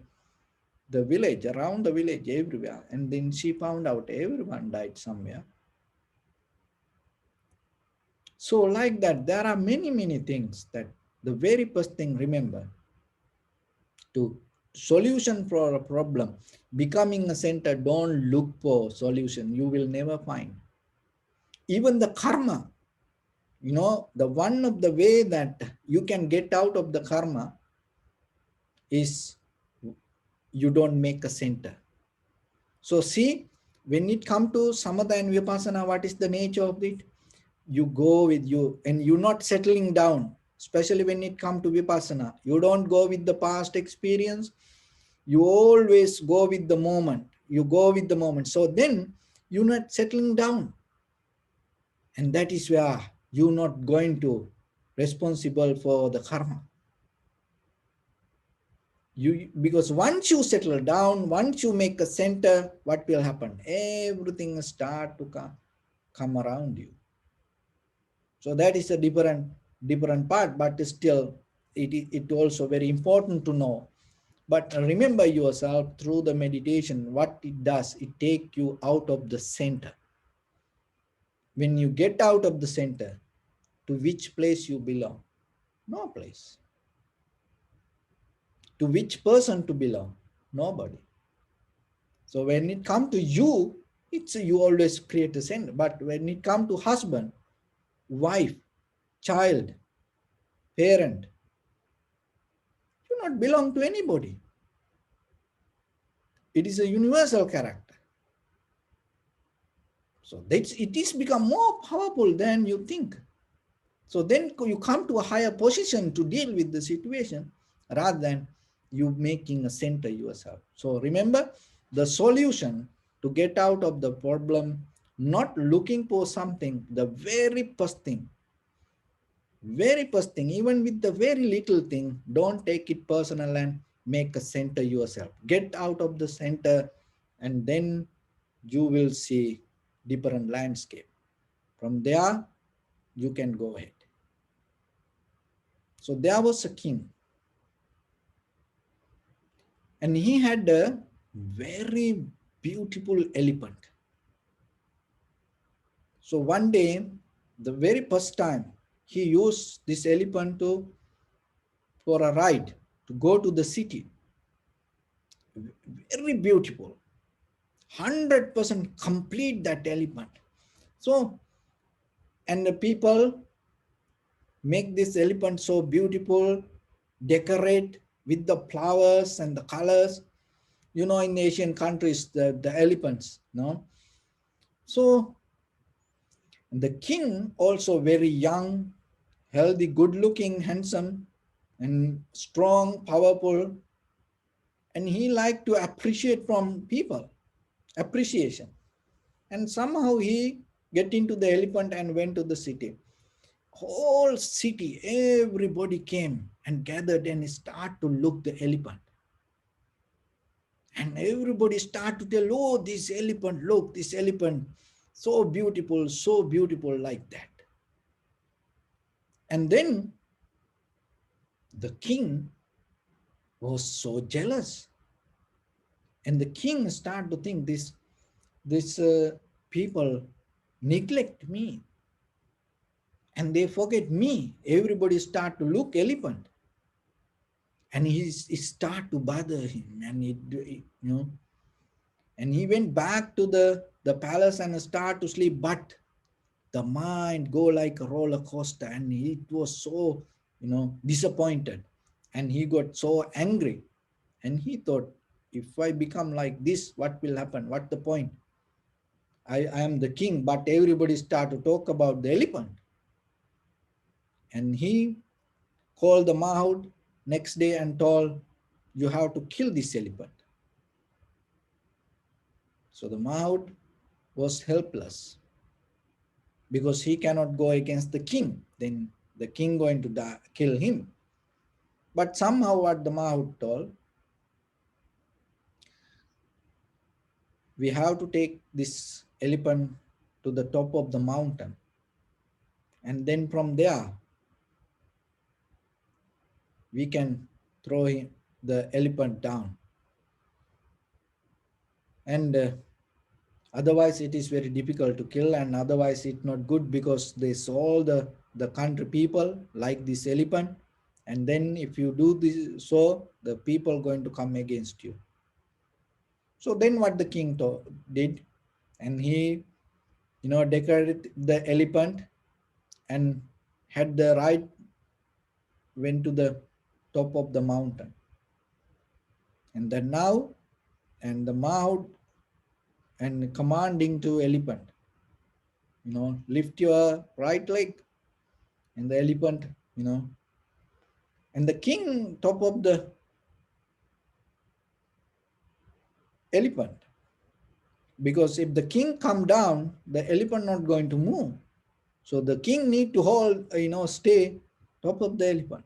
village, around the village, everywhere. And then she found out everyone died somewhere. So like that, there are many things that the very first thing, remember, to solution for a problem, becoming a center, don't look for solution. You will never find. Even the karma, the one of the way that you can get out of the karma is you don't make a center. So see, when it comes to samatha and vipassana, what is the nature of it? You go with you, and you're not settling down, especially when it comes to vipassana. You don't go with the past experience. You always go with the moment. You go with the moment. So then you're not settling down. And that is where you're not going to responsible for the karma. Because once you settle down, once you make a center, what will happen? Everything start to come around you. So that is a different part, but still it also very important to know. But remember yourself through the meditation, what it does, it take you out of the center. When you get out of the center, to which place you belong? No place. To which person to belong? Nobody. So when it come to you, it's you always create a center. But when it come to husband, wife, child, parent, you not belong to anybody. It is a universal character. So it is become more powerful than you think. So then you come to a higher position to deal with the situation rather than you making a center yourself. So remember, the solution to get out of the problem not looking for something, the very first thing, even with the very little thing, don't take it personal and make a center yourself. Get out of the center, and then you will see different landscape. From there, you can go ahead. So there was a king, and he had a very beautiful elephant. So one day, the very first time, he used this elephant for a ride to go to the city. Very beautiful, 100% complete that elephant. So, and the people make this elephant so beautiful, decorate with the flowers and the colors. You know, in Asian countries, the elephants, no? So the king also very young, healthy, good looking, handsome, and strong, powerful. And he liked to appreciate from people, appreciation. And somehow he get into the elephant and went to the city. Whole city, everybody came and gathered and start to look the elephant. And everybody start to tell, oh, this elephant, look, this elephant, so beautiful like that. And then the king was so jealous. And the king started to think this people neglect me and they forget me. Everybody start to look elephant, and he start to bother him, and and he went back to the palace and start to sleep. But the mind go like a roller coaster, and he was so disappointed, and he got so angry, and he thought, if I become like this, what will happen? What the point? I am the king, but everybody start to talk about the elephant. And he called the Mahout next day and told, you have to kill this elephant. So the Mahout was helpless because he cannot go against the king. Then the king going to kill him. But somehow what the Mahout told, we have to take this elephant to the top of the mountain. And then from there, we can throw the elephant down. And otherwise it is very difficult to kill, and otherwise it's not good, because this all the country people like this elephant, and then if you do this, so the people going to come against you. So then what the king did, and he decorated the elephant and had the right, went to the top of the mountain, and then now, and the Mahout and commanding to elephant, lift your right leg, and the elephant, and the king top of the elephant, because if the king come down, the elephant not going to move. So the king need to hold, stay top of the elephant.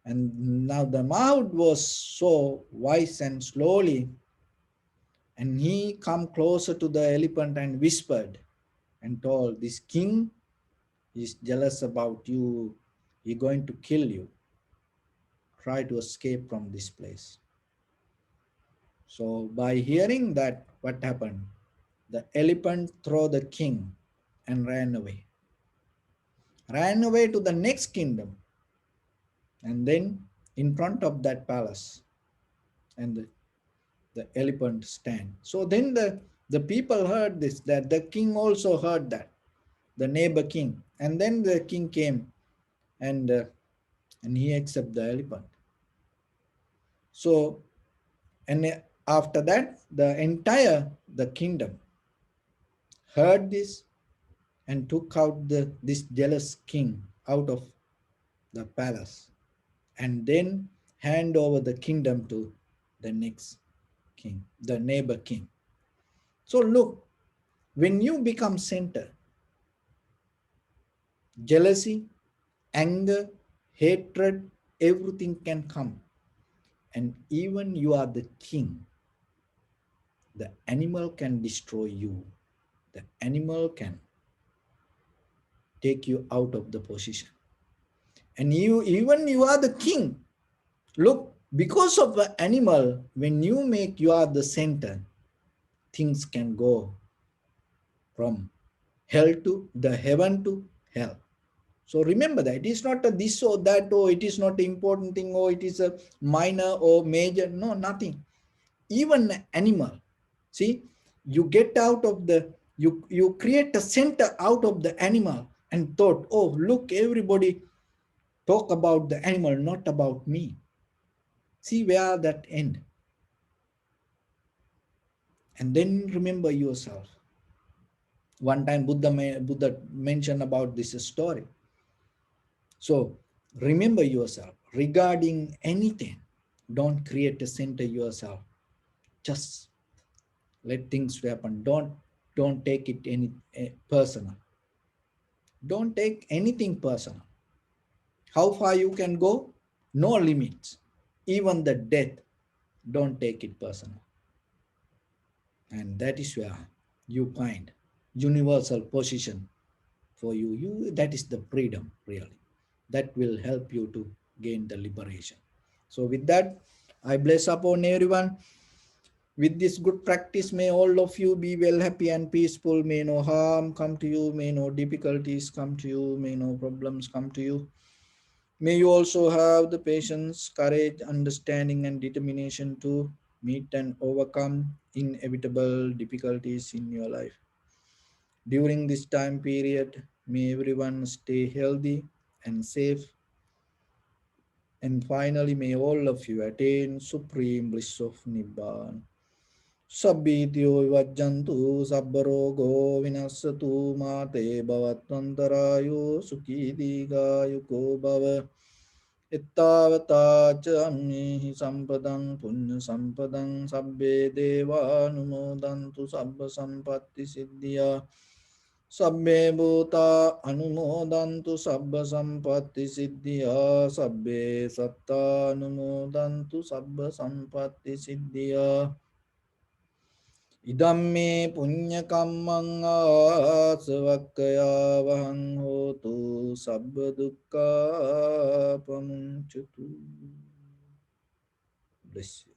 And now the Mahout was so wise and slowly, and he come closer to the elephant and whispered and told, this king is jealous about you. He going to kill you. Try to escape from this place. So by hearing that, what happened? The elephant threw the king and ran away. Ran away to the next kingdom, and then in front of that palace, and the elephant stand. So then the people heard this, that the king also heard that, the neighbor king. And then the king came, and he accepted the elephant. So, and after that, the kingdom heard this and took out this jealous king out of the palace, and then hand over the kingdom to the next king, the neighbor king. So look, When you become center, jealousy, anger, hatred, everything can come. And even you are the king, the animal can destroy you. The animal can take you out of the position. And even you are the king. Look, because of the animal, when you are the center, things can go from hell to the heaven to hell. So remember that it is not a this or that, or it is not an important thing, or it is a minor or major. No, nothing. Even animal. See, you get out of the you create a center out of the animal and thought, oh look, everybody talk about the animal, not about me. See where that end. And then remember yourself. One time Buddha mentioned about this story. So remember yourself regarding anything. Don't create a center yourself. Just let things happen. Don't take it any personal. Don't take anything personal. How far you can go? No limits. Even the death, don't take it personal. And that is where you find universal position for you. That is the freedom, really. That will help you to gain the liberation. So with that, I bless upon everyone. With this good practice, may all of you be well, happy and peaceful. May no harm come to you. May no difficulties come to you. May no problems come to you. May you also have the patience, courage, understanding, and determination to meet and overcome inevitable difficulties in your life. During this time period, may everyone stay healthy and safe. And finally, may all of you attain supreme bliss of Nibbana. Sabbityo vajjantu sabbarogo vinasatu mate bhavatvantarayo sukhi digayuko bhava. Ittavata ca ammihi sampadang punya sampadang sabbe deva anumodantu sabba sampatti siddhya. Sabbe bhuta anumodantu sabba sampatti siddhya. Sabbe satta anumodantu sabba sampatti siddhya. Idamme punya kammang asavakkaya vahang hotu sabba dukkha pamuncatu. Bless you.